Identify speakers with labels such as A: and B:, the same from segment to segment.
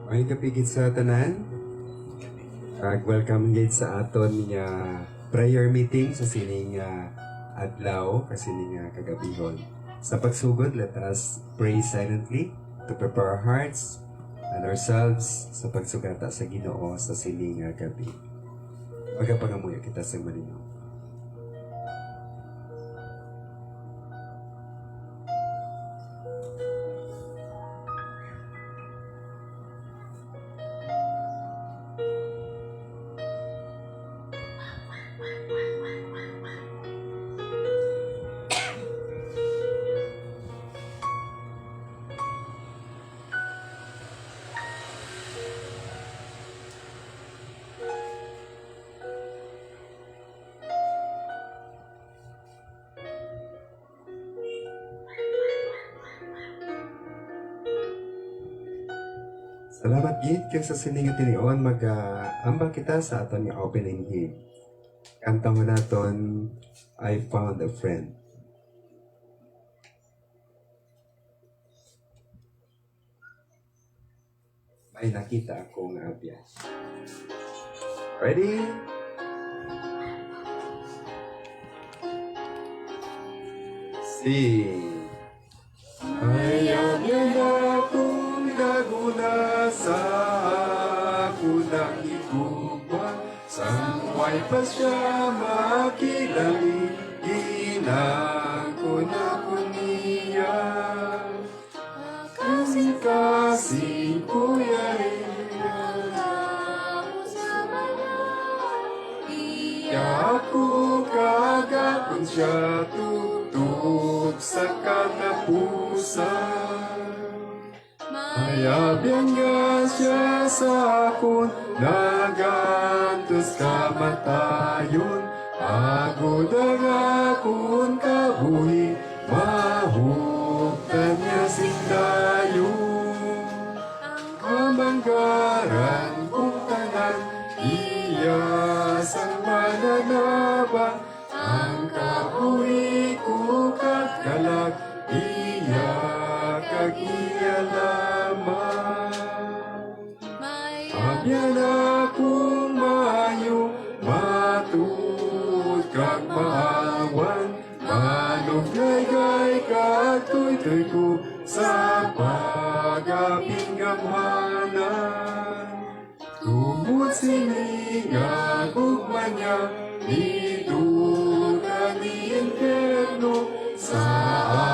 A: May kapigit sa tanan. Welcome gid sa aton nga prayer meeting sa sining adlaw kasi sining kagabihon. Sa pagsugod, let us pray silently to prepare our hearts and ourselves sa pagsugata sa Ginoo sa sining gabi. Magapangamuyo kita sa malinaw. Salamat gid kay sa sining tinion mag-ambang kita sa aton nga opening hymn. Kanta mo naton I Found a Friend. May nakita akong abya. Ready? Sing. Ay abya na akong naguna sa ako ng igugma. Sangway pa siya makilali, ginang ko na kuniya. Kasing-kasing ko yari, ako kagapon siya tutup sa katapusan. Mayabyan nga siya sa akon, nagantos kamatayon. Agod ang akon kabuhi, mahuktan niya sindayon. Kamanggaran kong tanan, iya sang mananabang. Ang kabuhi ko kagkalag, iya kagiya lamang. Abyan akong mayo, matud kag maawan. Manuggay-gay kag tuy-tuy ko sa pag-aping gamhanan. Tungod sininga gugman niya, dito kami inferno. Sa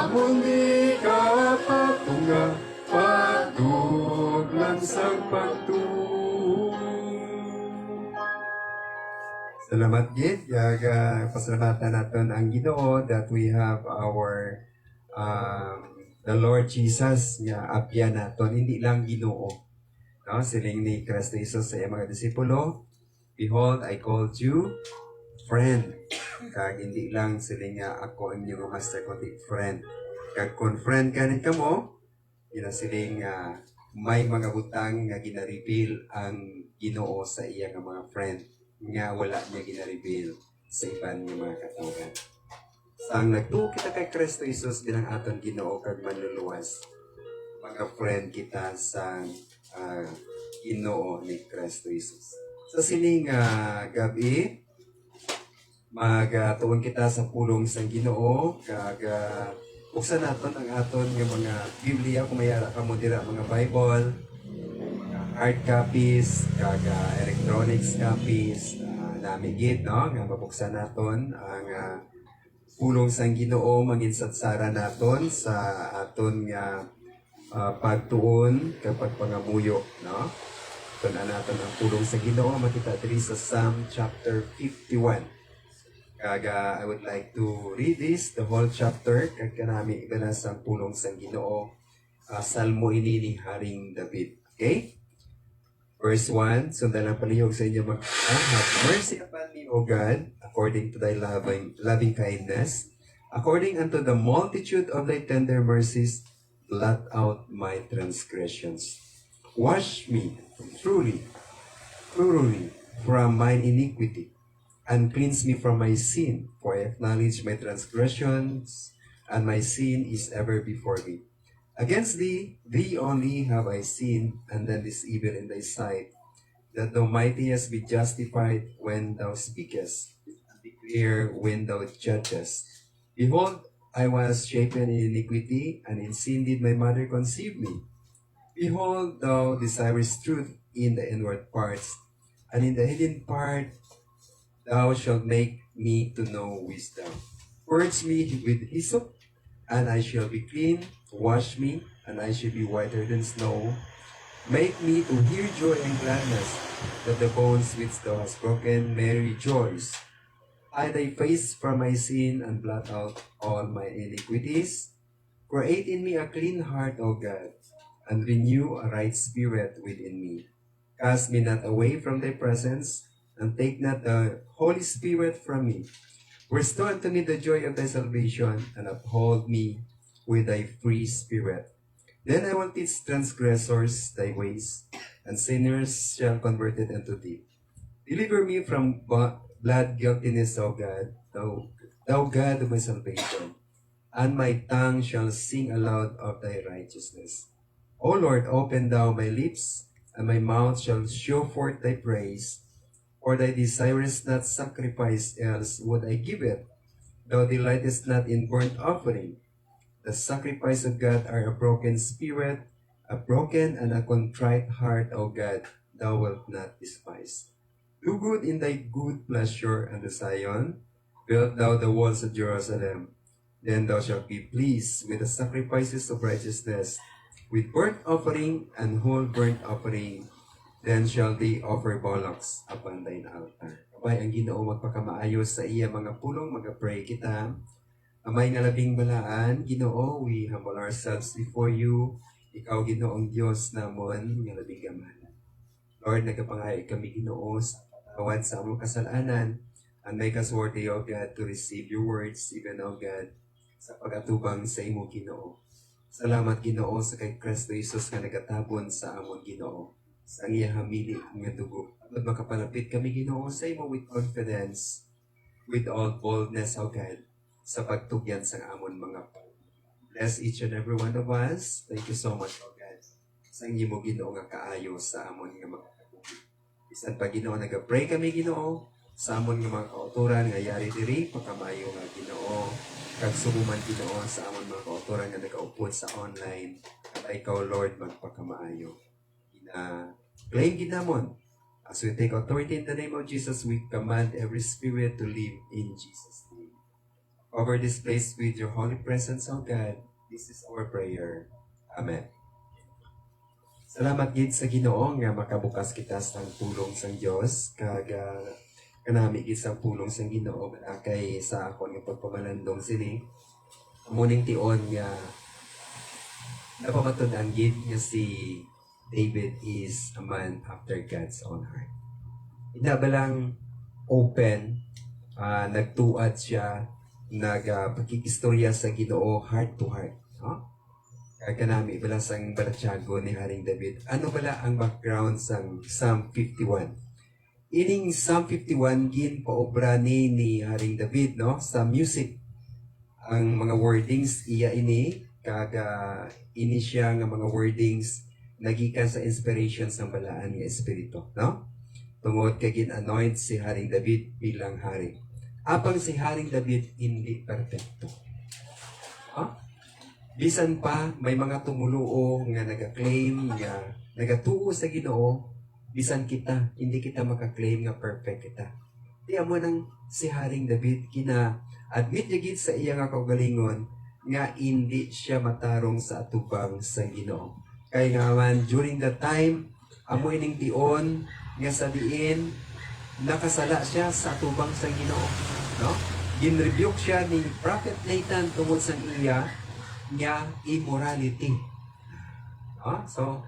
A: amon di ka patunga, patuglan sang pagtuo. Salamat gid, pasalamatan natin ang Ginoo that we have our the Lord Jesus nga apya naton, hindi lang Ginoo. No, siling ni Kristo Jesus sa iyang mga disipulo, behold, I called you friend. Kag hindi lang siling nga ako ang inyong master, kundi friend. Kag kung friend kanin ka mo, yun ang siling may mga butang nga ginaripil ang Ginoo sa iya nga mga friend nga wala niya ginaripil sa iban nga mga katawhan. Sang nagtuo kita kay Kristo Jesus bilang aton Ginoo kag manluluwas, mga friend kita sa Ginoo ni Kristo Jesus. Sa sining gabi, magtuon kita sa pulong sang Ginoo kag buksan naton ang aton nga mga Biblia kung mayara ka mo dira mga Bible, mga hard copies kag electronics copies, nami gid no nga mabuksan naton ang pulong sang Ginoo, manginsatsara naton sa aton nga pagtuon kapag pangamuyo no. Tunan naton ang pulong sang Ginoo, makita diri sa Psalm chapter 51. I would like to read this, the whole chapter, kag kanami ibalas ang pulong sang Ginoo. Salmo ini ni Haring David. Okay? Verse 1, sundan ang palihog sa inyo have mercy upon me, O God, according to thy loving kindness, according unto the multitude of thy tender mercies, blot out my transgressions. Wash me thoroughly from mine iniquity, and cleanse me from my sin, for I acknowledge my transgressions, and my sin is ever before me. Against thee only have I sinned, and done this evil in thy sight, that thou mightest be justified when thou speakest, and be clear when thou judgest. Behold, I was shapen in iniquity, and in sin did my mother conceive me. Behold, thou desirest truth in the inward parts, and in the hidden part thou shalt make me to know wisdom. Purge me with hyssop, and I shall be clean. Wash me, and I shall be whiter than snow. Make me to hear joy and gladness, that the bones which thou hast broken may rejoice. Hide thy face from my sin, and blot out all my iniquities. Create in me a clean heart, O God, and renew a right spirit within me. Cast me not away from thy presence, and take not the Holy Spirit from me. Restore unto me the joy of thy salvation, and uphold me with thy free spirit. Then I will teach transgressors thy ways, and sinners shall convert it unto thee. Deliver me from blood guiltiness, O God, thou God of my salvation, and my tongue shall sing aloud of thy righteousness. O Lord, open thou my lips, and my mouth shall show forth thy praise. For thy desirest not sacrifice, else would I give it. Thou delightest not in burnt offering. The sacrifice of God are a broken spirit, a broken and a contrite heart, O God, thou wilt not despise. Do good in thy good pleasure unto Zion. Build thou the walls of Jerusalem. Then thou shalt be pleased with the sacrifices of righteousness, with burnt offering and whole burnt offering. Then shall they offer bullocks upon thine altar. Abay ang Ginoo magpakamaayos sa iya mga pulong, mag-pray kita. Amay nga labing balaan, Ginoo, we humble ourselves before you. Ikaw, Ginoong Diyos namon, nga labing gamahan. Lord, nagkapangayo kami, Ginoo, sa patawad sa among kasalanan, and make us worthy, O God, to receive your words, even, O God, sa pag-atubang sa imo, Ginoo. Salamat, Ginoo, sa kay Kristo Jesus nga nagatabon sa amon, Ginoo, sa iya hamili nga dugo. At makapalapit kami, Ginoo, sa imo with confidence, with all boldness, O God, sa pagtugyan sa amon mga pag. Bless each and every one of us. Thank you so much, O God, sa imo, Ginoo, nga kaayo sa amon nga mga pag. Bisan pa, Ginoo, nag-pray kami, Ginoo, sa amon nga mga kauturan nga yari diri, pagkamayo nga, Ginoo, kag sumuman, Ginoo, sa amon mga kauturan nga nag-upod sa online, at ikaw, Lord, magpakamaayo. Claim ginamon. As we take authority in the name of Jesus, we command every spirit to live in Jesus' name. Cover this place with your holy presence, O God. This is our prayer. Amen. Salamat gid sa Ginoo nga makabukas kita sa pulong sang Dios kag kanami gid sa pulong sang Ginoo kay sa akon nga pagpamalandong sini. Muning tion nga napamatud-an gid nga si David is a man after God's own heart. Inabalang open, nagtuad siya, nagpakikistorya sa Ginoo heart to heart. No? Kaya kanami, bala sang balatyago ni Haring David. Ano bala ang background sang Psalm 51? Ining Psalm 51, gin paobra ni Haring David, no? Sa music. Ang mga wordings, iya ini, kaga ini siya nga mga wordings nagikan sa inspiration sa balaan nga espiritu, no? Tungod kay gin-anoint si Haring David bilang hari. Apang si Haring David hindi perfecto. Huh? Bisan pa may mga tumuluo nga nag-claim nga nagatuo sa Ginoo, bisan kita hindi kita maka-claim nga perfect kita. Di amo nang si Haring David admit niya gid sa iya nga kaugalingon nga hindi siya matarong sa atubang sa Ginoo. Kaya nga man, during that time, amoy ning tion, nga sa diin, nakasala siya sa atubang sa Ginoo. No? Ginrebuke siya ni Prophet Nathan tungod sa iya nga immorality. No? So,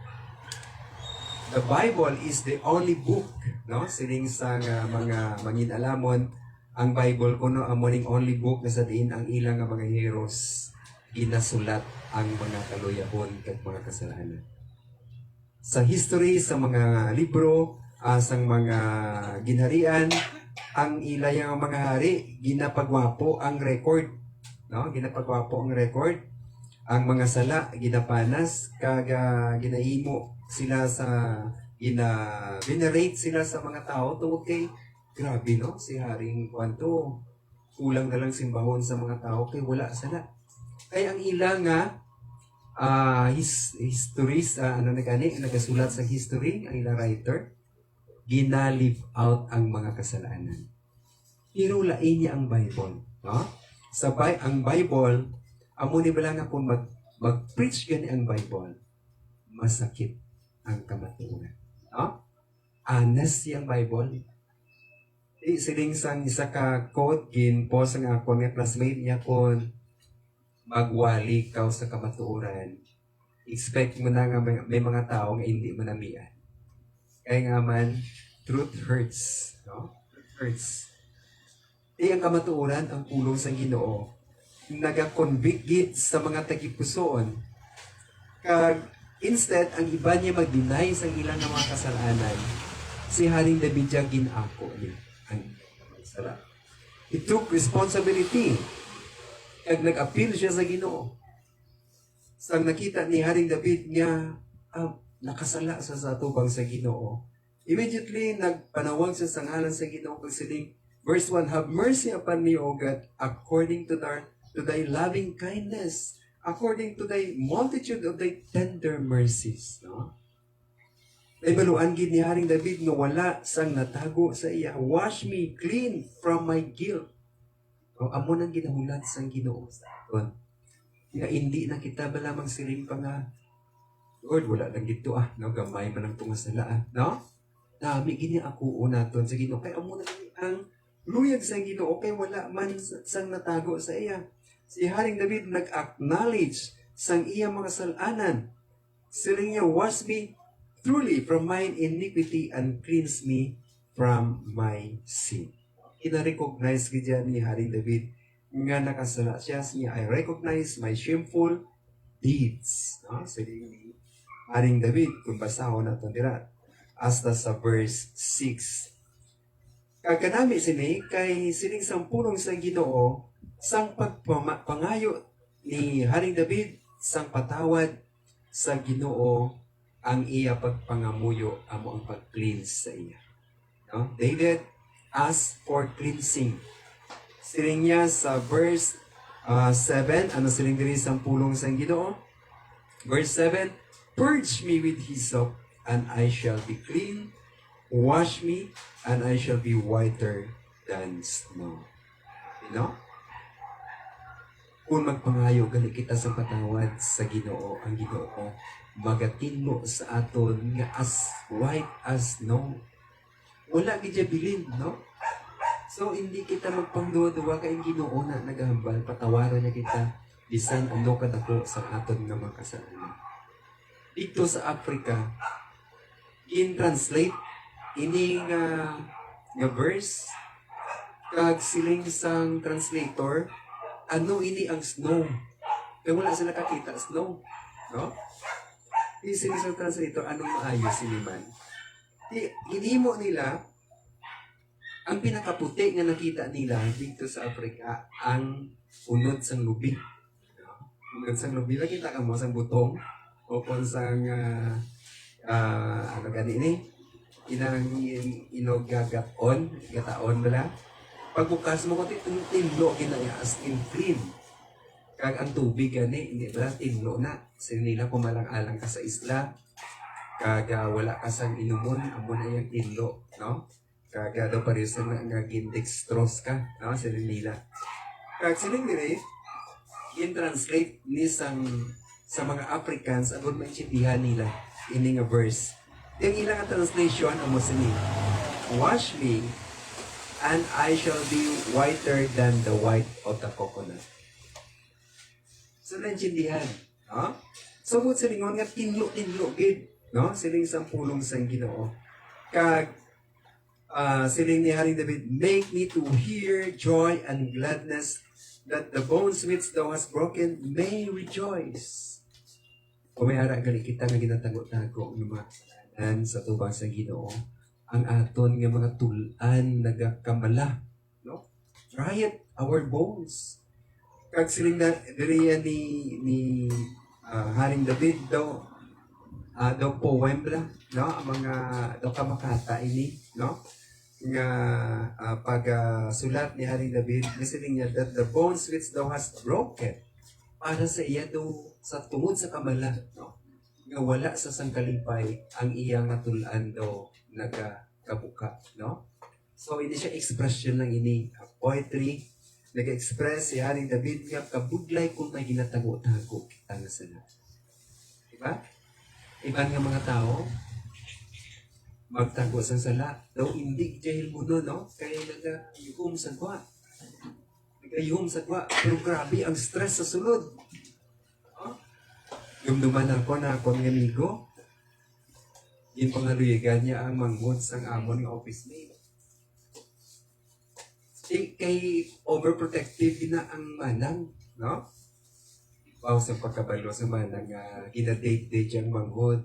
A: the Bible is the only book, no? Sining sa mga manginalamon, ang Bible kuno amo ning only book na sa diin ang ilang nga mga heroes inasulat ang mga kaluyahon kat mga kasalanan. Sa history, sa mga libro, sa mga ginharian, ang ilayang mga hari, ginapagwapo ang record. No? Ginapagwapo ang record. ang mga sala ginapanas kaga ginahimo sila sa venerate sila sa mga tao tungod kay grabe no si Haring Kwanto kulang na lang simbahon sa mga tao kay wala sala kay ang ila nga histories ano na gani nagasulat sa history ang ila writer gina-live out ang mga kasalanan pero lain niya ang Bible no ang Bible amo ni bala nga kung mag-preach gani ang Bible masakit ang kamatuoran no honest siyang Bible siling sang isa ka quote gin post nga ako nga classmate niya kon magwali ka sa kamatuoran expect mo na nga may mga tao nga hindi mo namian kaya nga man truth hurts no truth hurts ang kamatuoran ang pulong sa Ginoo naga-convict sa mga tagipusoon kag instead ang iba niya mag-deny sa ilang nga mga kasalanan si Haring David yung ginako niya ang sala. He took responsibility. Kag nag-appeal siya sa Ginoo. Sang nakita ni Haring David niya, nakasala sa tubang sa Ginoo. Immediately, nagpanawag siya sa ngalan sa Ginoo kag siling, verse 1, have mercy upon me, O God, according to thy loving kindness, according to thy multitude of thy tender mercies. No? Ay baluan gid ni Haring David nga wala sang natago sa iya. Wash me clean from my guilt. O amo nang ginahulat sang Ginoo sa aton. Nga hindi na kita ba lamang siling pa nga Lord, wala lang gito no gamay man ang tunga sala no? Dami gini ako unaton sa Ginoo kay amo na ang luyag sa Ginoo kay wala man sang natago sa iya. Si Haring David nag-acknowledge sang iya mga salanan. Siling niya, wash me truly from mine iniquity and cleanse me from my sin. Ina-recognize kita ni Haring David nga nakasala siya. I recognize my shameful deeds. No? So, Haring David, kung basahon natin dira, hasta sa verse 6. Kaganami sini, kay sining sampulong sa Ginoo, sang pagpangayo ni Haring David, sang patawad sa Ginoo, ang iya pagpangamuyo amo ang pag-cleanse sa iya. No? David asked for cleansing. Siling niya sa verse 7, ano siling diri sa pulong sa Ginoo? Verse 7, purge me with hyssop, and I shall be clean. Wash me, and I shall be whiter than snow. You know? Kung magpangayo, gali kita sa patawad sa Ginoo, ang Ginoo magatinmo sa aton nga as white as snow. Wala gid bilin, no? So hindi kita magpangduwa-duwa kay Ginoo na nagahambal patawaran niya kita bisan ano kadako sa aton nga mga kasalanan. Dito sa Africa, in-translate ini nga verse kag siling sang translator ano ini ang snow. Kaya wala sila kakita snow, no? Isinig sa translator, anong maayos siniman? Hinimo nila, ang pinakaputi nga nakita nila dito sa Africa, ang unod sang lubi. Unod sang lubi, nakita ka mo sang butong, o kung sang, ano gani ni, inogagaton, gataon bala. Pagbukas mo ko, tinlo, kinaya as in clean. Kag ang tubig gani hindi ba tinlo na sinila pumalang-alang ka sa isla kag wala ka sang inumon amo na yung tinlo no kag do pares nga dextrose ka no sinila kag sining diri in translate ni sa mga Africans agon maintindihan nila ini nga verse yung ilang translation amo sini wash me and I shall be whiter than the white of the coconut. So, naintindihan. No? So, mo silingon nga tinlo-tinlo gid, no? Siling sang pulong sang Ginoo. Kag siling ni Haring David, make me to hear joy and gladness that the bones which thou hast broken may rejoice. Kung may ara gali kita nga ginatago-tago ng mga kasalanan sa tubang sang Ginoo, ang aton nga mga tulan nagakamala, no? Riot our bones. kag siling na diriya ni Haring David daw poem la, no? Ang mga daw kamakata ini, no? Nga sulat ni Haring David, siling niya that the bones which thou hast broken para sa iya daw sa tungod sa kamala, no? Nga wala sa sangkalipay ang iyang natulan daw nagakabuka, no? So hindi siya expression lang ini, poetry. Nag-express si Haring David nga kabudlay kung may ginatago-tago kita nga sila. Diba? Iba nga mga tao, magtago sa sala. Daw hindi dahil mo no? Kaya nag-yuhom sa kwa. Nag-yuhom sa kwa. Pero grabe ang stress sa sulod. Huh? Dumduman ako na akong amigo. Yung pangaluyagan niya ang manghod sang amon ng office mate. Kay overprotective na ang manang, no? Wow, sa pagkabalo sa manang ginadate-date yung manghod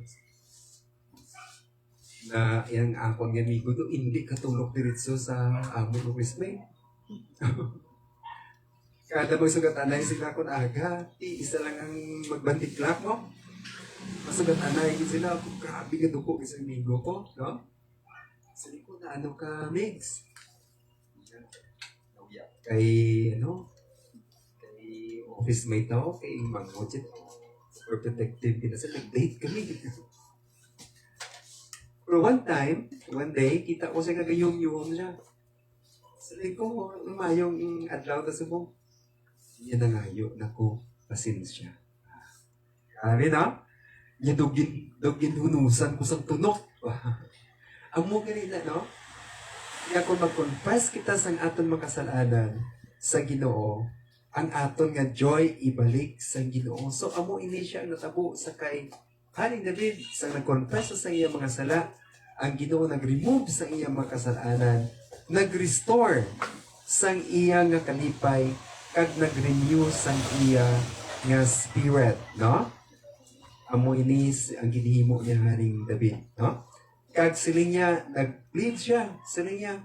A: na yung akong amigo do, hindi katulog diretso sa amon ng office mate. Kada magsugat-anay sila kung aga, isa lang ang magbantiklak mo. Masugat-anay sila, grabe ka duko isang amigo ko, no? Sabi ko na ano ka, Migs? Kay office mate ako, kay Mangojet, super protective kita sa nag-date kami. Pero one day, kita ko siya kagayom-yom siya. Sabi ko, umayong adlaw na subong. Yan na ngayo, naku, pasensya. Kami na, niya dugin hunusan ko sa tunok. Ang mo ganila, no? Kaya kung mag-confess kita sa aton makasalanan sa Ginoo, ang aton nga joy ibalik sa Ginoo. So amo ini siya natabo sa kay Haring David sa nag-confess sa iya mga sala, ang Ginoo nag-remove sa iya mga kasalanan, nag-restore sang iya nga kalipay kag nag-renew sang iya nga spirit, no? Amo ini ang ginhimo ni Haring David, no? Kag siling niya, nag-plead siya. Siling niya,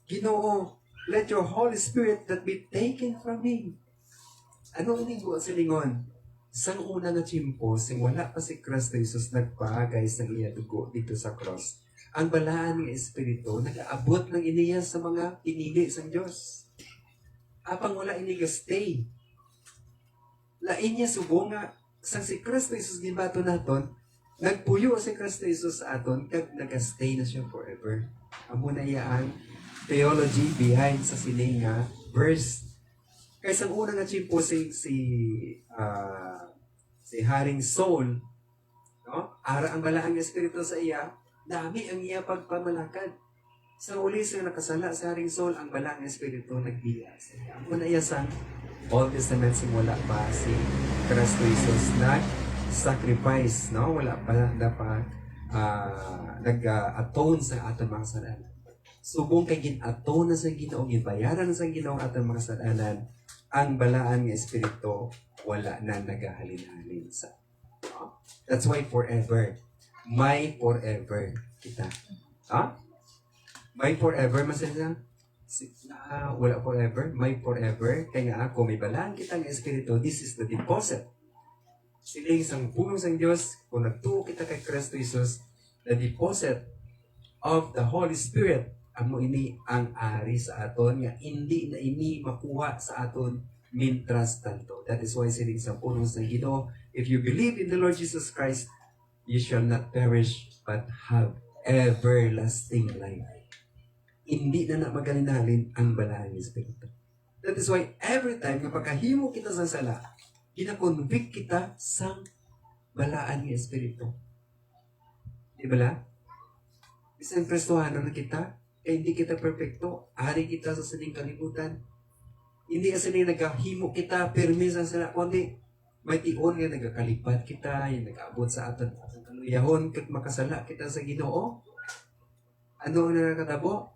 A: Ginoo, let your Holy Spirit that be taken from me. Ano ang linggo ang silingon? Sang una na chimpo, sing wala pa si Kristo Jesus nagpaagay sa iya dugo dito sa cross. Ang balaan ng Espiritu, nag-aabot ng iniya sa mga pinili sa Diyos. Apang wala iniga stay. Lain niya subo nga, sang si Kristo Jesus gibato naton, nagpuyo si Kristo Jesus sa aton kag nag-stay na siya forever. Amo na iyang theology behind sa sining nga verse. Kaysa ang una nga chimpo si Haring Saul, no? Ara ang balaang espiritu sa iya, dami ang iya pagpamalakad. Sa uli sa nakasala sa Haring Saul, ang balaang espiritu nagbiya sa iya. Amo na iya sa Old Testament simula pa si Kristo Jesus sacrifice, no? Wala pa dapat nag-atone sa aton mga kasalanan. Subong kay gin-atone na sa Ginoo, gibayaran sa Ginoo aton mga kasalanan, ang balaan nga espiritu wala na nagahalin-halin sa. No? That's why forever. May forever kita. Ha? May forever masaya. Wala forever, may forever. Kaya nga ako may balaan kita nga espiritu, this is the deposit. Siling sang pulong sang Diyos, kung nagtuo kita kay Kristo Jesus, the deposit of the Holy Spirit, amo ini ang ari sa aton, nga hindi na ini makuha sa aton mintras tanto. That is why siling sang pulong sang Ginoo, if you believe in the Lord Jesus Christ, you shall not perish, but have everlasting life. Hindi na magalinalin ang balaan ng Espiritu. That is why every time na pagkahimo kita sa sala, kina-convict kita sa balaan ng Espiritu. Di ba la? Isang Kristohano na kita, eh hindi kita perfecto, ari kita sa sining kalibutan. Hindi kasi nagahimo kita, permi sa sala, kundi may tion nga nagakalipat kita, yung nag-abot sa aton kaluyahon, kat makasala kita sa Ginoo. Ano ang nakakatabo?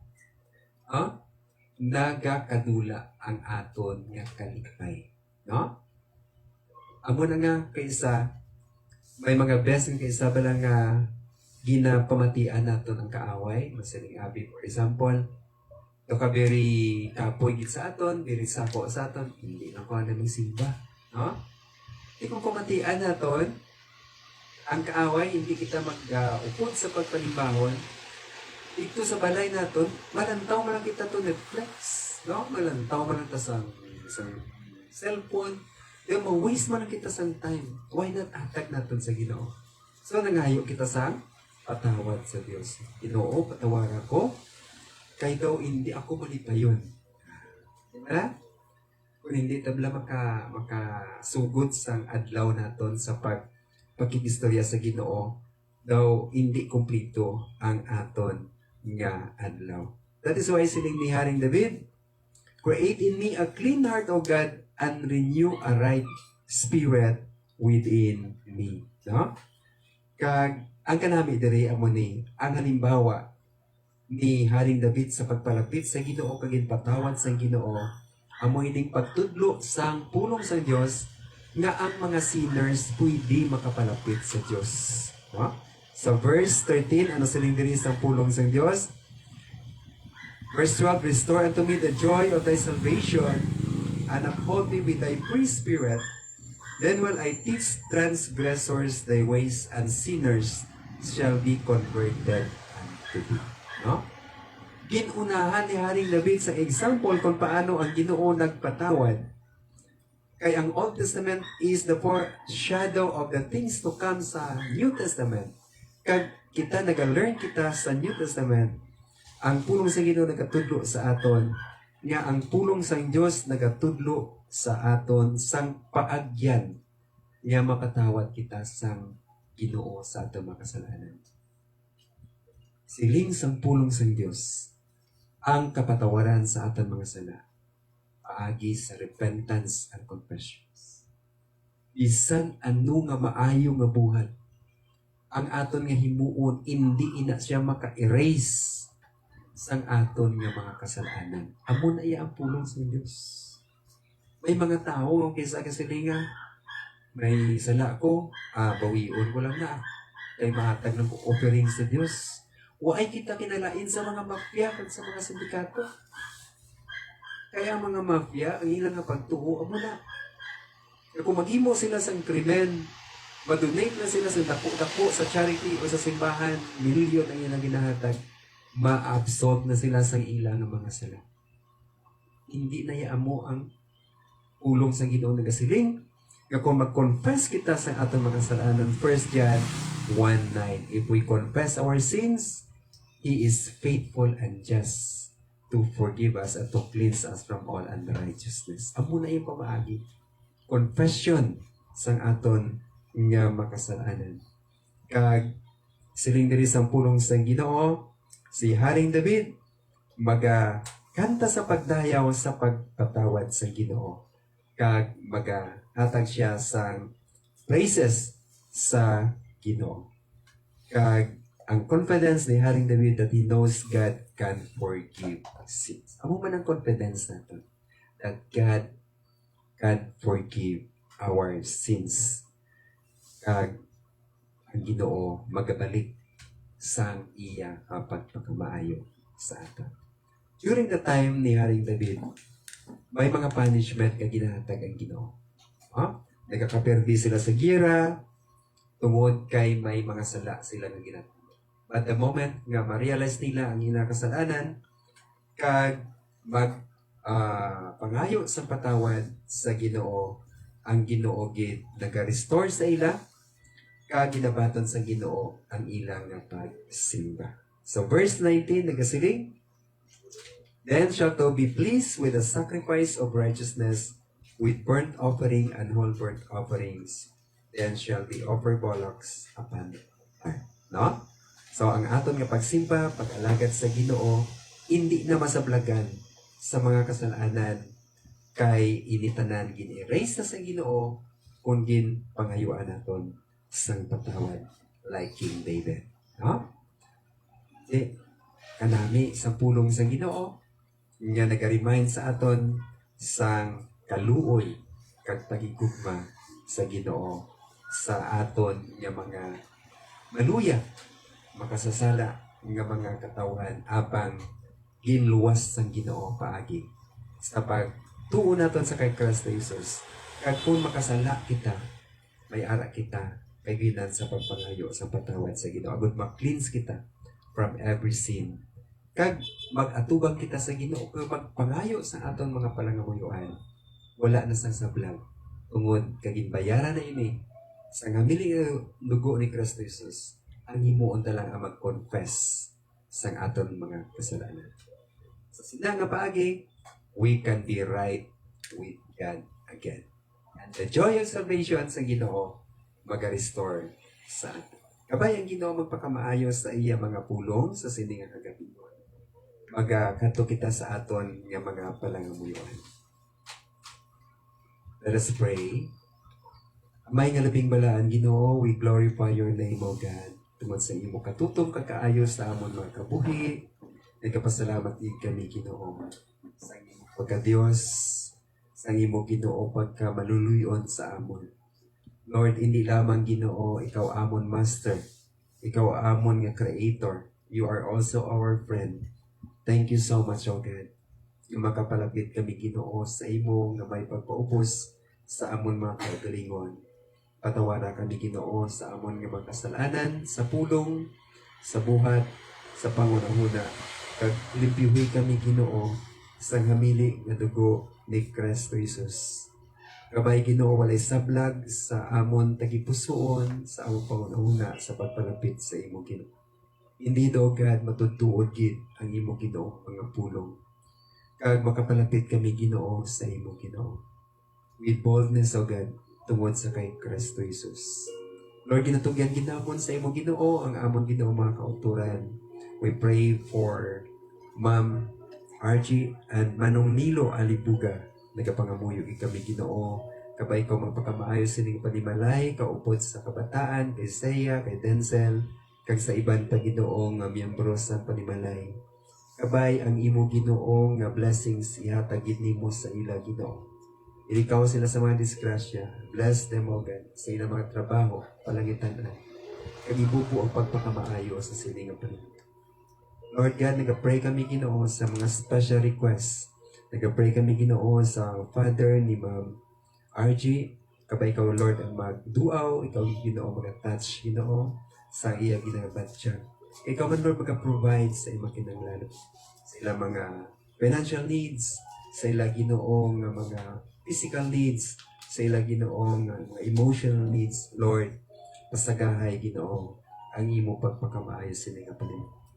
A: Nagakadula ang aton nga kalipay. No? Amo na nga kaysa may mga blessing kaysa bala nga ginapamatian naton ang kaaway, masiling abi for example, to ka very kapoy gid sa aton, very sako sa aton, hindi lang ko na simba, no? Di kung kumatian naton, ang kaaway hindi kita mag-upod sa pagpalimbahon. Dito sa balay naton, malantaw man lang kita to Netflix, no? Malantaw man lang ta sa cellphone. Di ma-waste man lang kita sa time. Why not attack naton sa Ginoo? So nangayo kita sa patawad sa Dios. Ginoo, patawaran ko kay daw hindi ako malipayon. Diba? Kung hindi tabla makasugod sang adlaw naton sa pagkikistorya sa Ginoo, daw hindi kumplito ang aton nga adlaw. That is why siling ni Haring David, create in me a clean heart, O God, and renew a right spirit within me. No? Kag ang kanami diri amo ni ang halimbawa ni Haring David sa pagpalapit sa Ginoo kag patawad sa Ginoo amo ining pagtudlo sang pulong sa Dios nga ang mga sinners pwede makapalapit sa Dios. No? Sa verse 13 ano siling diri sang pulong sa Dios? Verse 12, restore unto me the joy of thy salvation and uphold me with thy free spirit. Then will I teach transgressors thy ways, and sinners shall be converted unto thee. No? Ginunahan ni Haring David sa example kung paano ang Ginoo nagpatawad. Kaya ang Old Testament is the foreshadow of the things to come sa New Testament. Kag kita nag-learn kita sa New Testament, ang pulong sa Ginoo nagatudlo sa aton, nga ang pulong sa Dios nagatudlo sa aton sang paagyan nga makatawad kita sang Ginoo sa aton mga kasalanan. Siling sang pulong sa Dios ang kapatawaran sa aton mga sala paagi sa repentance and confessions. Bisan ano nga maayo nga buhat ang aton nga himuon, hindi ina siya maka-erase sang aton nga mga kasalanan. Amo na iya ang pulong sa Dios. May mga tao kaysa kasilinga, may sala ko, bawion ko lang na. Kay mahatag ng offering sa Dios. Waay kita kinalain sa mga mafia at sa mga sindikato. Kaya ang mga mafia, ang ilang nga pagtuo, amo na. Kung maghimo sila sa krimen, madonate na sila sa dako-dako sa charity o sa simbahan, milyon ang ilang ginahatag, ma-absorb na sila sa ilang mga sala. Hindi na yaamo ang ulong sa Ginoo nagasiling. Nga kung mag-confess kita sa atong mga kasalanan, 1 John 1:9, if we confess our sins, He is faithful and just to forgive us at to cleanse us from all unrighteousness. Amo na yung pamaagi. Confession sang aton nga makasalanan. Kag siling diri sang pulong sa Ginoo, si Haring David magakanta sa pagdayaw sa pagpatawad sa Ginoo. Kag magahatag siya sang praises sa Ginoo. Kag ang confidence ni Haring David that he knows God can forgive sins. Amo man ang confidence natin that God can forgive our sins. Kag ang Ginoo magabalik sang iya pagpakamaayo sa aton. During the time ni Haring David, may mga punishment nga ginahatag ang Ginoo. Nagkakaperdi sila sa gira, tungod kay may mga sala sila nga ginatag. But the moment nga ma-realize nila ang ilang kasalanan, kag pangayo sa patawad sa Ginoo, ang Ginoo gid naga-restore sa ila, kag ginabaton sa Ginoo ang ilang nga pagsimba. So verse 19 nagasiling, then shalt thou be pleased with the sacrifice of righteousness, with burnt offering and whole burnt offerings, then shall be offer bullocks upon the altar. No? So ang aton nga pagsimba, pag-alagad sa Ginoo, hindi na masablagan sa mga kasalanan kay initanan gin-erase na sa Ginoo kung gin pangayuan naton sang patawad like King David. No? Kanami sa pulong sa Ginoo nga nag-remind sa aton sang kaluoy kag pagigugma sa Ginoo sa aton nga mga maluya makasasala nga mga katawan apang ginluwas sang Ginoo paagi sa pagtuo naton sa kay Kristo Jesus. Kag kung makasala kita, may ara kita kay ginan sa pagpangayo sa patawad sa Ginoo agud ma-cleanse kita from every sin. Kag mag-atubang kita sa Ginoo kag magpangayo sa aton mga palangamuyoan. Wala na sa sablag. Tungod kag ginbayaran na ini sa ngamili dugo ni Kristo Jesus. Ang himuon ta lang ang mag-confess sa aton mga kasalanan. Sa sila nga paagi, we can be right with God again. And the joy of salvation sa Ginoo mag-restore sa atin. Kabay ang Ginoo magpakamaayos sa iya mga pulong sa sining nga kagabigon. Magakato kita sa aton nga mga palangamuyon. Let us pray. May nga labing balaan, Ginoo, we glorify your name, O God. Tungod sa imo katutong kakaayos sa amon mga kabuhi. Nagkapasalamat din kami, Ginoo. Sa imo pagka-Diyos, sa imo, Ginoo, pagka maluluyon sa amon. Lord, hindi lamang, Ginoo, ikaw amon Master. Ikaw amon nga Creator. You are also our friend. Thank you so much, O God. Yung makapalapit kami, Ginoo, sa imo nga may pagpaubos sa amon mga kagalingon. Patawaran kami, Ginoo, sa amon nga mga kasalanan, sa pulong, sa buhat, sa pangunahuna. Kag limpyuhi kami, Ginoo, sa hamili nga dugo ni Kristo Jesus. Kabay, Ginoo, walay sablag sa amon tagipusoon, sa amon pangunahuna, sa pagpalapit sa imo, Ginoo. Hindi daw, God, matutuod gid ang imo, Ginoo, mga pulong. Kag makapalapit kami, Ginoo, sa imo, Ginoo. With boldness, O God, tungod sa kay Kristo Jesus. Lord, ginatugyan ginamon sa imo, Ginoo, ang amon, Ginoo, mga kauturan. We pray for Ma'am Archie and Manong Nilo Alibuga. Nagapangamuyo kami, Ginoo. Kabay ko magpakamaayos sining panimalay, kaupod sa kabataan, kay Seya, kay Denzel, kag sa iban pa, Ginoo, nga miyembro sa panimalay. Kabay ang imo, Ginoo, nga blessings ihatagid nimo sa ila, Ginoo. Ilikaw sila sa mga disgrasya. Bless them, O God, sa ilang mga trabaho, palangitan na. Kagibupo ang pagpakamaayo sa sining ang panahon. Lord God, nag-pray kami, Ginoo, sa mga special requests. Nag-pray kami, Ginoo, sa Father ni Ma'am RG. Kabay ikaw, Lord, ang magduaw. Ikaw, Ginoo, mag-attach, Ginoo, sa iya ginabatya. Ikaw man, Lord, mag-provide sa imang kinanglan. Sa ilang mga financial needs, sa ilang, Ginoo, nga mga physical needs, sa ilang, Ginoo, nga mga emotional needs, Lord, pasagahay, Ginoo, ang imo pagpakamaayos sa nga palimot.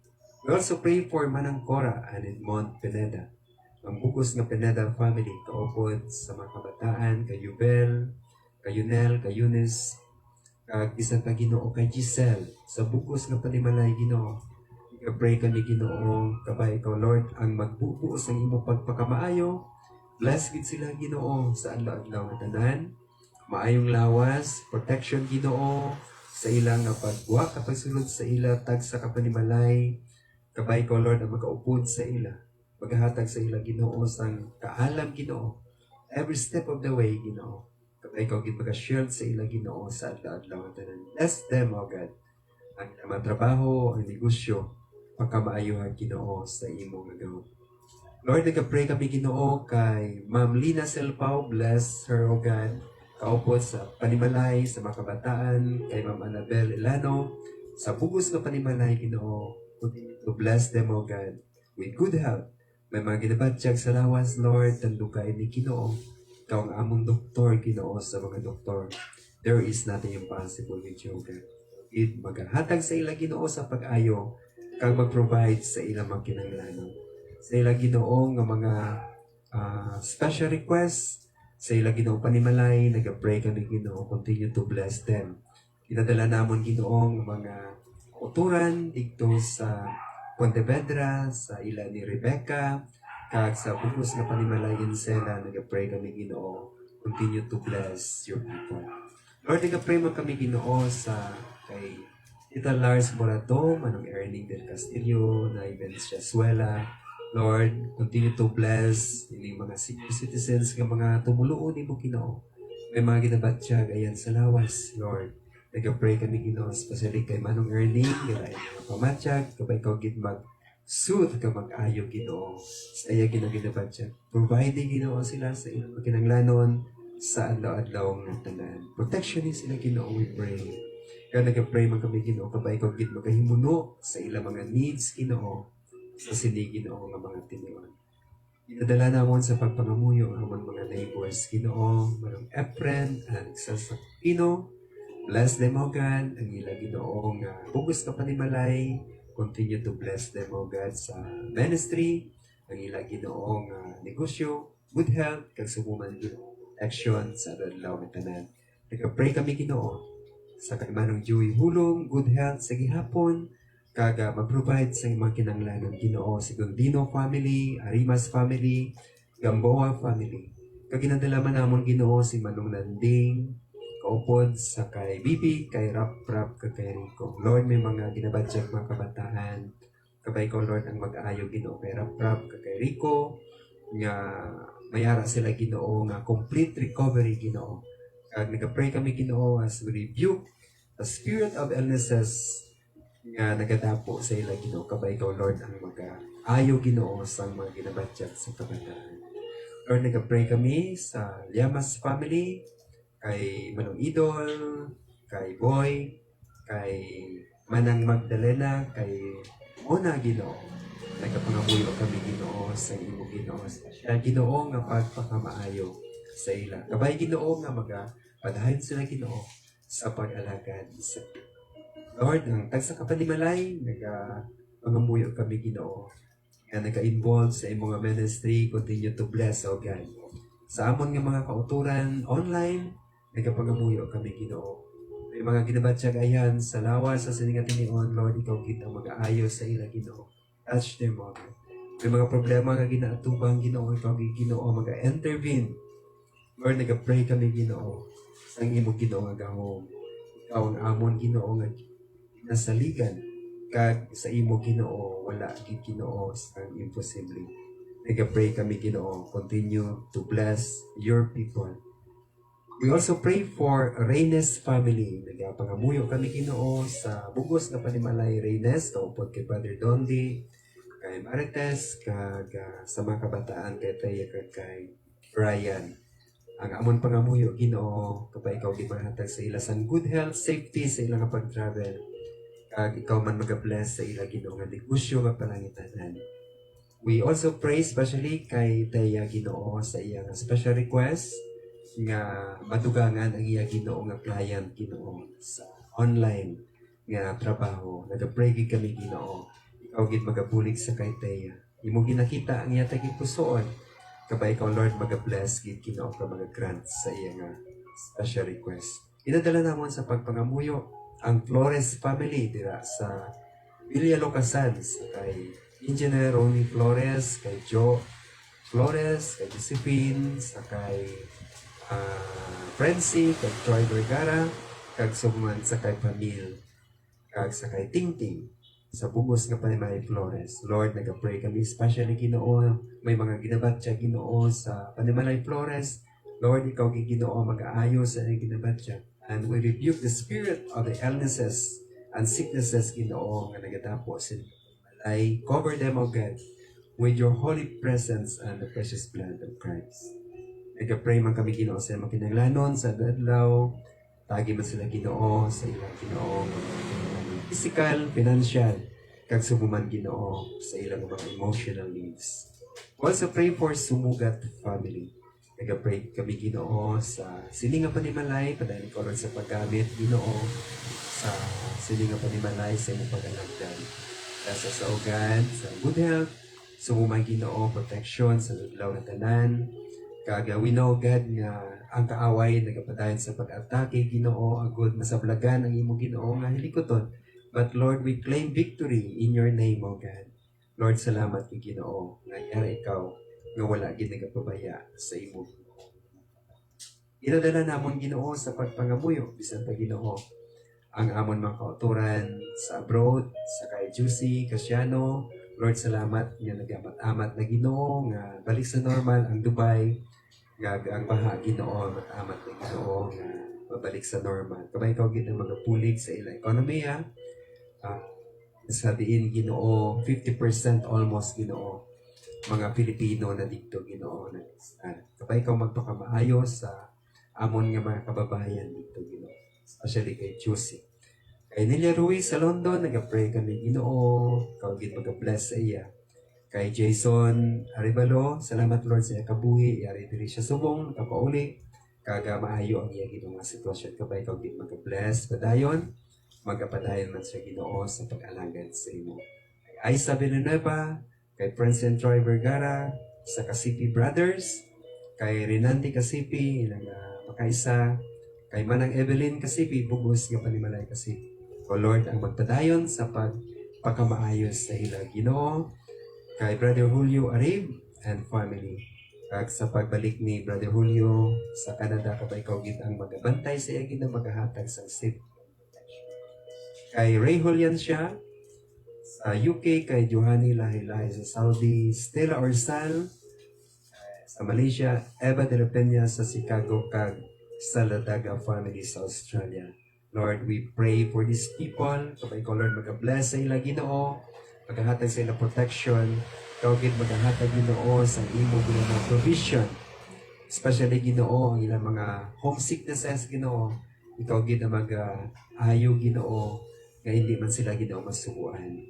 A: We also pray for Manang Cora and Edmond Pineda. Ang bukos nga Pineda family, kaupod sa mga kabataan, kay Yubel, kay Yunel, kay Eunice, kag isang ka, Ginoo, kay Giselle, sa bukos nga panimalay, Ginoo. I-pray kami, Ginoo, kabay ikaw, Lord, ang magbubuos ng imo pagpakamaayo. Bless gid sila, Ginoo, sa adlaw-adlaw nga tanan. Maayong lawas, protection, Ginoo, sa ilang nga pagwa kapag sulod sa ila tag sa kapanimalay. Kabay ko, Lord, ang magkaupod sa ila. Maghahatag sa ila, Ginoo, sang kaalam, Ginoo. Every step of the way, Ginoo. Kabay ko, gid mag-shield sa ila, Ginoo, sa adlaw-adlaw nga tanan. Bless them, O God. Ang mga trabaho, ang negosyo, pagkamaayuhan, Ginoo, sa imo nga gawin. Lord, nag-pray kami, Ginoo, kay Ma'am Lina Selpao. Bless her, O God. Kaupod sa panimalay, sa mga kabataan, kay Ma'am Annabel Elano, sa bugos ng panimalay, Ginoo. To bless them, O God, with good health. May mga ginabatyag sa lawas, Lord, tandukay ni Ginoo. Ikaw ang among doktor, Ginoo, sa mga doktor. There is nothing impossible with you, God. It maghahatag sa ila, Ginoo, sa pag-ayo, kang mag-provide sa ilang mga kinanglanon. Sa ila, Ginoo, nga mga special requests, sa ila, Ginoo, panimalay, nag-pray kami, Ginoo, continue to bless them. Kinadala namon, Ginoo, mga uturan dito sa Pontevedra, sa ila ni Rebecca, kag sa bukos nga panimalay sila, nag-pray kami, Ginoo, continue to bless your people. Lord, nag-pray mo kami, Ginoo, sa kay Tita Lars Morato, Manong Erning del Castillo, na Ivens Jasuela. Lord, continue to bless ini mga senior citizens nga mga tumuluon ni mo, Ginoo. May mga ginabatyag ayan sa lawas, Lord. Nag-pray kami, Ginoo, especially kay Manong Erning, gila yung mga pamatyag, kapag ikaw gid mag Sooth ka mag-ayo Ginoo sa iya ginaginabatyan. Provide Ginoo sila sa ilang kinanglanon sa adlaw-adlaw nga tanan. Protection ni sila Ginoo, we pray. Kaya nag-pray man kami Ginoo, kabay ko gid magahimuno sa ilang mga needs Ginoo sa sini Ginoo nga mga tinion. Inadala namon sa pagpangamuyo ang among mga neighbors Ginoo, Manong Efren and sa Sakino. Bless them, O God, ang ila Ginoo nga bugos ka panimalay. Continue to bless them, O God, sa ministry, ang ila Ginoo nga negosyo, good health, kag sumuman Ginoo, action sa adlaw nga tanan. Nagka-pray kami Ginoo sa kay Manong Joey Hulong, good health sa gihapon, kag mag-provide sa mga kinanglanon Ginoo sa Gondino family, Arimas family, Gamboa family. Kag ginadala man namon Ginoo si Manong Landing, kaupod sa kay Bibi, kay Rap, kay Rico. Lord, may mga ginabadyag mga kabataan. Kabay ko, Lord, ang mag-aayo Ginoo kay Rap, kay Rico, nga mayara sila Ginoo, nga complete recovery Ginoo. Kag nag-pray kami Ginoo as we rebuke the spirit of illnesses nga nagadapo sa ila Ginoo. Kabay ko, Lord, ang mag-aayo Ginoo sa mga ginabadyag sa kabataan. Lord, nag-pray kami sa Llamas family, kay Manong Idol, kay Boy, kay Manang Magdalena, kay Mona Ginoo. Nagkapangamuyo kami Ginoo sa imo Ginoo. Dahil Ginoo nga pagpakamaayo sa ila. Kabay Ginoo nga padayon sila Ginoo sa pag-alagad sa Lord, ang tagsa kapanimalay, nagkapangamuyo kami Ginoo. Nga nagka-involve sa imong ministry, continue to bless, O God. Sa amon nga mga kauturan online, nagkapangamuyo kami Ginoo. May mga ginabatyag ayan sa lawas sa siningatinion, Lord, ikaw kita mag-aayos sa ila Ginoo. Touch them, O God. May mga problema nga ginaatubang Ginoo, ikaw Ginoo mag-intervene. Lord, nagka-pray kami Ginoo sa imo Ginoo nga gahom. Ikaw ang amon Ginoo nga nasaligan, kag sa imo Ginoo wala gid Ginoo ang imposible. Nagka-pray kami Ginoo, continue to bless your people. We also pray for Reynes family. Nagapangamuyo kami Ginoo sa bugos nga panimalay Reynes, kaupod kay Brother Dondi, kay Marites, kag sa mga kabataan kay Teya, kag kay Brian. Ang amon pangamuyo Ginoo, kapay ikaw gimahatag sa ila sang good health, safety sa ila nga pag-travel. Kag ikaw man mag-bless sa ila Ginoo nga negosyo nga palangitanan. We also pray especially kay Teya Ginoo sa iyang special request nga madugangan ang iya Ginoo nga client Ginoo sa online nga trabaho. Nag-pray gid kami Ginoo. Ikaw gid magabulig sa kay Teya. Imo ginakita ang iya tagipusoon. Kabay ikaw Lord mag-bless gid Ginoo ka mag-grant sa iya nga special request. Inadala namon sa pagpangamuyo ang Flores family dira sa Villa Locasan kay Engineer Ronnie Flores, kay Joe Flores, kay Josephine, sa kay Frenzy, kay Troy Vergara, kag suman sa kay Pamil, kag sa kay Tingting, sa bugos nga Panimalay Flores. Lord, nag-pray kami, especially Ginoo, may mga ginabatya Ginoo sa Panimalay Flores. Lord, ikaw Ginoo mag-aayo sa ginabatya. And we rebuke the spirit of the illnesses and sicknesses Ginoo nga nagadapo sa Panimalay. Cover them, O God, with your holy presence and the precious blood of Christ. Nag-pray man kami Ginoo sa mga kinanglanon sa adlaw. Tagi man sila Ginoo sa ilang Ginoo physical, financial, kag sumuman Ginoo sa ilang mga emotional needs. We also pray for Sumugat family. Nag-pray kami Ginoo sa sininga panimalay, padayon ko ron sa paggamit Ginoo sa sininga panimalay sa inyong pag-alagdan. Sa saugan, sa good health, sumuman Ginoo, protection sa adlaw na tanan. Kag we know God nga ang kaaway nagapadayon sa pag-atake Ginoo, agud masablagan ang imong Ginoo nga hilikoton. But Lord, we claim victory in your name, O God. Lord, salamat kay Ginoo nga yara ikaw nga wala gid nagapabaya sa imo. Inadala namon Ginoo sa pagpangamuyo bisan pa Ginoo ang amon mga kauturan sa abroad, sa kay Juicy, Casiano. Lord, salamat nga nagamat-amat na Ginoo nga balik sa normal ang Dubai, nga ang baha Ginoo mat-amat na Ginoo nga mabalik sa normal. Kabay ikaw gid ang mga pulig sa ilang ekonomiya. Sabihin Ginoo 50% almost Ginoo mga Pilipino na dito Ginoo na kapay ikaw magpakamaayo sa amon nga mga kababayan dito Ginoo, especially kay Juicy. Kay Nelia Ruiz sa London, nag-pray kami Ginoo, ikaw gid mag-bless sa iya. Kay Jason Arevalo, salamat Lord sa iya kabuhi, yari diri siya subong, kapauli, kaga maayo ang iya Ginoo nga sitwasyon, kapay ikaw gid mag-bless padayon, magapadayon man sa Ginoo sa pag-alagad sa imo. Kay Aiza Villanueva, kay Prince and Troy Vergara, sa Kasipi Brothers, kay Renandi Kasipi, makaisa, kay Manang Evelyn Kasipi, bugos nga panimalay Kasipi. O Lord, ang magpadayon sa pagpakamaayos sa ila Ginoo, kay Brother Julio Arib and family. Kag sa pagbalik ni Brother Julio sa Canada, kapay ikaw gid ang magabantay sa iya gid na maghahatag sa safe. Kay Ray Julian siya sa UK, kay Johanny Lahi-Lahi sa Saudi, Stella Orsal sa Malaysia, Eva de la Peña sa Chicago, kag sa Ladaga family sa Australia. Lord, we pray for these people. Kapag ikaw, Lord, mag-bless sa ila Ginoo, maghahatag sa ila protection, ikaw gid maghahatag Ginoo sa imo Ginoo provision. Especially Ginoo, ang ilang mga homesicknesses Ginoo, ikaw gid na mag-ayo Ginoo, nga hindi man sila Ginoo masubuan.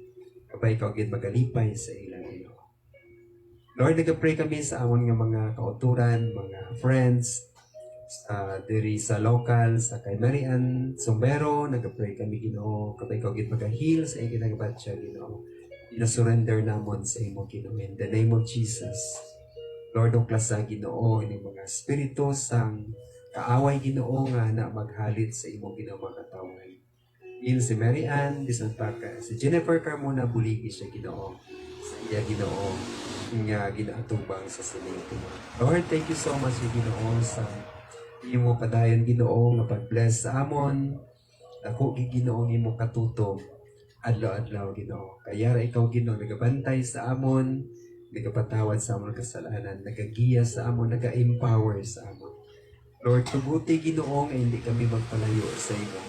A: Kapag ikaw gid magalipay sa ila Ginoo. Lord, nag-pray kami sa amon nga mga kauturan, mga friends, diri sa local, sa kay Marian Sombero, nag-pray kami Ginoo, kapag ikaw gid mag-heal sa iyang ginagabatya Ginoo. Ina-surrender namon sa imo Ginoo in the name of Jesus. Lord, ang klasa Ginoo, ini mga espiritu sang kaaway Ginoo nga na maghalit sa imo Ginoo mga katawan. Il si Marian, di Santaka, si Jennifer Carmona, buligi siya Ginoo. Sa iya Ginoo, nga ginaatubang sa sining. Lord, thank you so much Ginoo sa imo padayon Ginoo nga pag-bless sa amon. Ako Ginoo imo katutom adlaw-adlaw Ginoo. Kaya ra ikaw Ginoo nagabantay sa amon, nagapatawad sa amon kasalanan, nagagiya sa amon, naga-empower sa amon. Lord, tuguti Ginoo nga hindi kami magpalayo sa imo,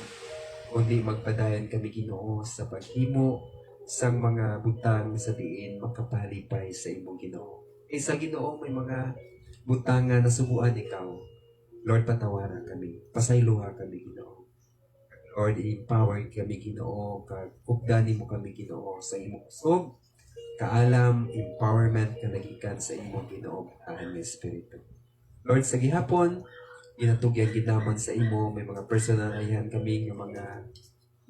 A: kundi magpadayon kami Ginoo sa paghimo sang mga butang sa diin makapalipay sa imo Ginoo. Sa Ginoo may mga butang nga nasubuan ikaw. Lord, patawaran kami. Pasayloha kami, Ginoo. Lord, empower kami, Ginoo. Kugdani mo kami, Ginoo, sa imong usog. Kaalam, empowerment ka nagikan sa imong Ginoo, ang Espiritu. Lord, sa gihapon, ginatugyan ginamon sa imo, may mga personal ayan kami, ng mga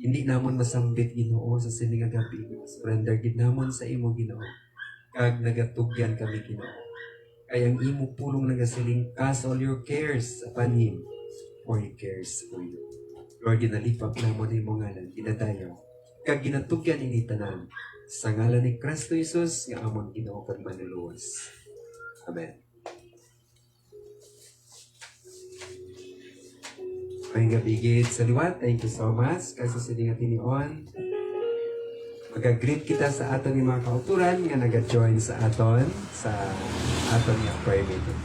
A: hindi namon masambit, Ginoo, sa sining gabi. Surrender ginamon sa imo, Ginoo. Kag nagatugyan kami, Ginoo. Ay ang imo pulong nagasiling, cast all your cares upon Him, for He cares for you. Lord, ginalipap na mo na yung ngalan, ginadayaw. Kag ginatugyan ini tanan, sa ngalan ni Kristo Jesus, nga amon Ginoo kag manuluwas. Amen. May gabigit sa liwat, thank you so much. Kasi sa tingon, mag-greet kita sa aton ng mga kauturan nga nag-join sa aton nga prayer meeting.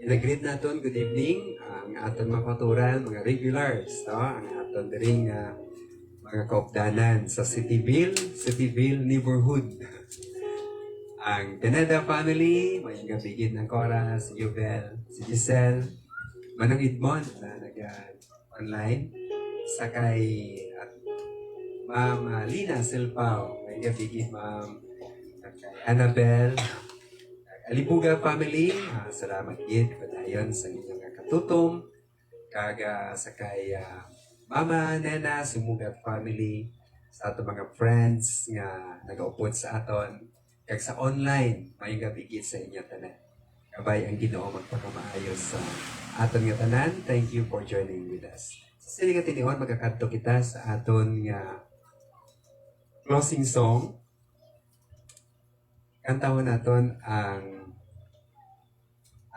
A: Nag-greet naton, good evening, ang aton mga kauturan, mga regulars, ang aton ring mga kaupdanan sa Cityville neighborhood. Ang Pineda family, may gabigin ng Cora, si Yubel, si Giselle, Manong Edmond na nag-online, sakay at Ma'am Lina Silpao, may gabigin Ma'am Annabel, Alibuga family, salamat gid padayon sa inyong katutom, kaga sakay Mama Nena Sumugat family, sa ato mga friends nga nagaupod sa aton, kag sa online, may gabigit sa inyo tanan. Kabay ang Ginoo magpakamaayos sa aton nga tanan. Thank you for joining with us. Sa sining nga tiniwan, magkakadto kita sa aton nga closing song. Kantahon naton ang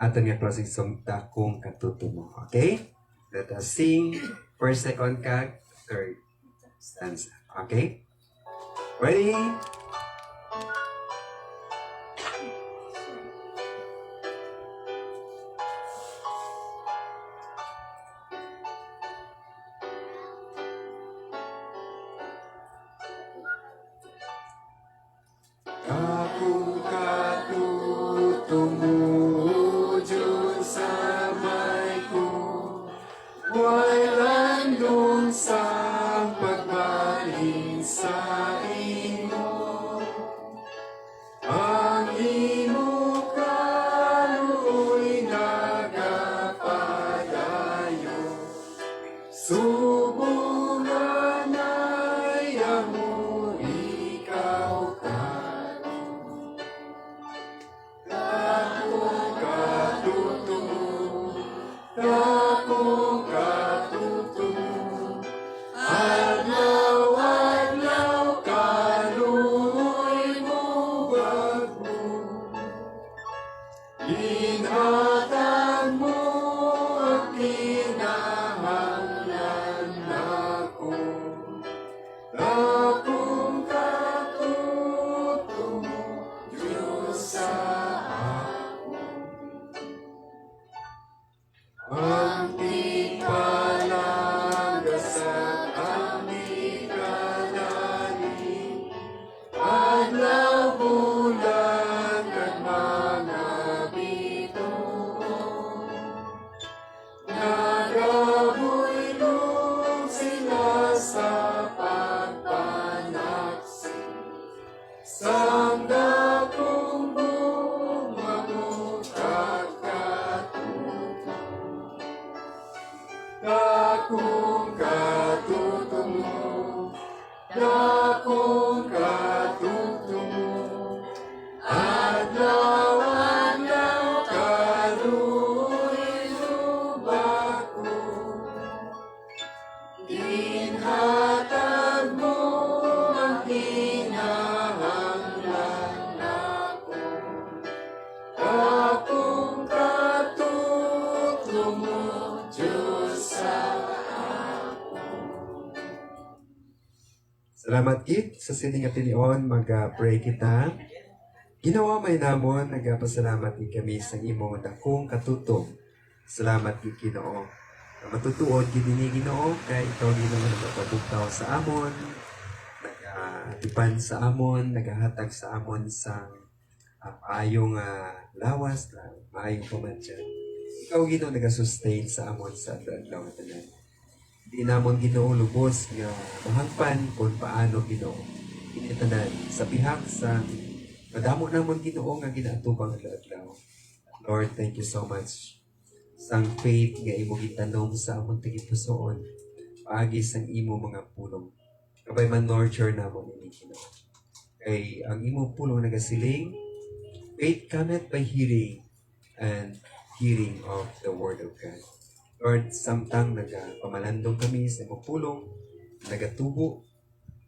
A: aton nga closing song, Dakong Katutumo. Okay? Let us sing first, second, kag third stanza. Okay? Ready? tumujo sa may ko, walang doon sa pagbalin sa imo. Ang imo kaluoy nagapadayo, subungan ay amo ikaw ka. Dakong katutumo, dakong katutumo, adlaw-adlaw kaluoy mo bago. Inhatag mo ang kinahanglan nako, dakong katutumo, Diyos sa ang tigpalagasat aming kadali, adlaw bulan kag mga bituon. Nagabulong sila sa pagpanaksi, sang dakong bumabot kakatuto. Dakong katutumo, dakong katutumo, adlaw-adlaw kaluoy lubako. Inhatag mo ang kinahanglan nako, dakong katutumo, Diyos sa Salamat Kit sa sining nga tinion mag-pray kita. Ginawa may namon nagapasalamat ni kami sa imong dakong katutom. Salamat Kit Ginoo. Matutuod gid ni Ginoo kay ikaw Ginoo nagapabugtaw sa amon, nagatipan sa amon, nagahatag sa amon sa maayong lawas, maayong pamantyan. Ikaw Ginoo nagasustain sa amon sa adlaw nga tanan. Di namon Ginoo lubos nga mahangpan kung paano Ginoo initanan sa bihag sa madamo namon Ginoo nga ginaatubang adlaw. Lord, thank you so much. Sang faith nga imo gitanom sa among tigipusoon paagi sang imo mga pulong. Kabay man nurture namon ini Ginoo. Kay ang imo pulong nagasiling, faith cometh by hearing and hearing of the word of God. Lord, samtang nagpamalandong kami sa imong pulong, nagatubo,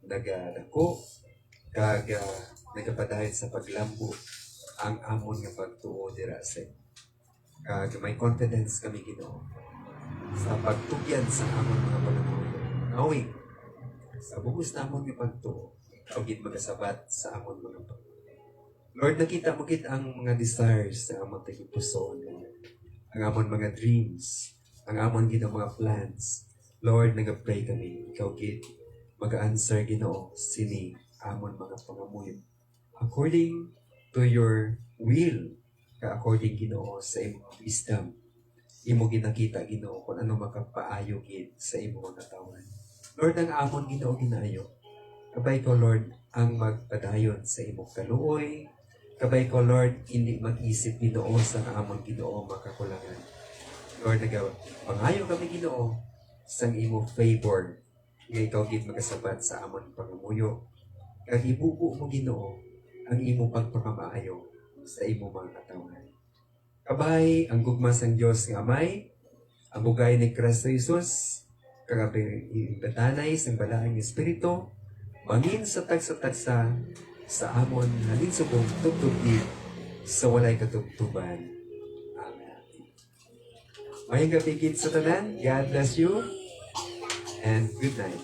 A: nagadako, kag nagapadahit sa paglambo ang amon nga pagtuo dira sa kag may confidence kami Ginoo sa pagtugyan sa amon mga pananaw. Knowing sa bugos namon nga pagtuo, ikaw gid magasabat sa amon mga pagtuo. Lord, nakita mo gid ang mga desires sa amon tigipusoon, ang amon mga dreams, ang amon gid ang mga plans. Lord, nagapray kami, ikaw gid mag-answer Ginoo sini amon mga pangamuyo according to your will, according Ginoo sa imong wisdom. Imo ginakita Ginoo kung ano makapaayo gid sa imong mga katawan. Lord, ang amon Ginoo ginaayo, kabay ko Lord ang magpadayon sa imong kaluoy, kabay ko Lord hindi mag-isip Ginoo sa amon Ginoo makakulangan. Lord, pangayo kami Ginoo sang imo favor nga ikaw gid magasabat sa amon pangamuyo. Kag ibubo mo Ginoo ang imo pagpakamaayo sa imo mga katawan. Kabay ang gugma sang Dios nga Amay, ang bugay ni Kristo Jesus, kag ibatanay sang balaang Espiritu, mangin sa tagsa-tagsa sa amon halin subong tugtugid sa walay katugtuban. Mayang gabi gid sa tanan. God bless you and good night.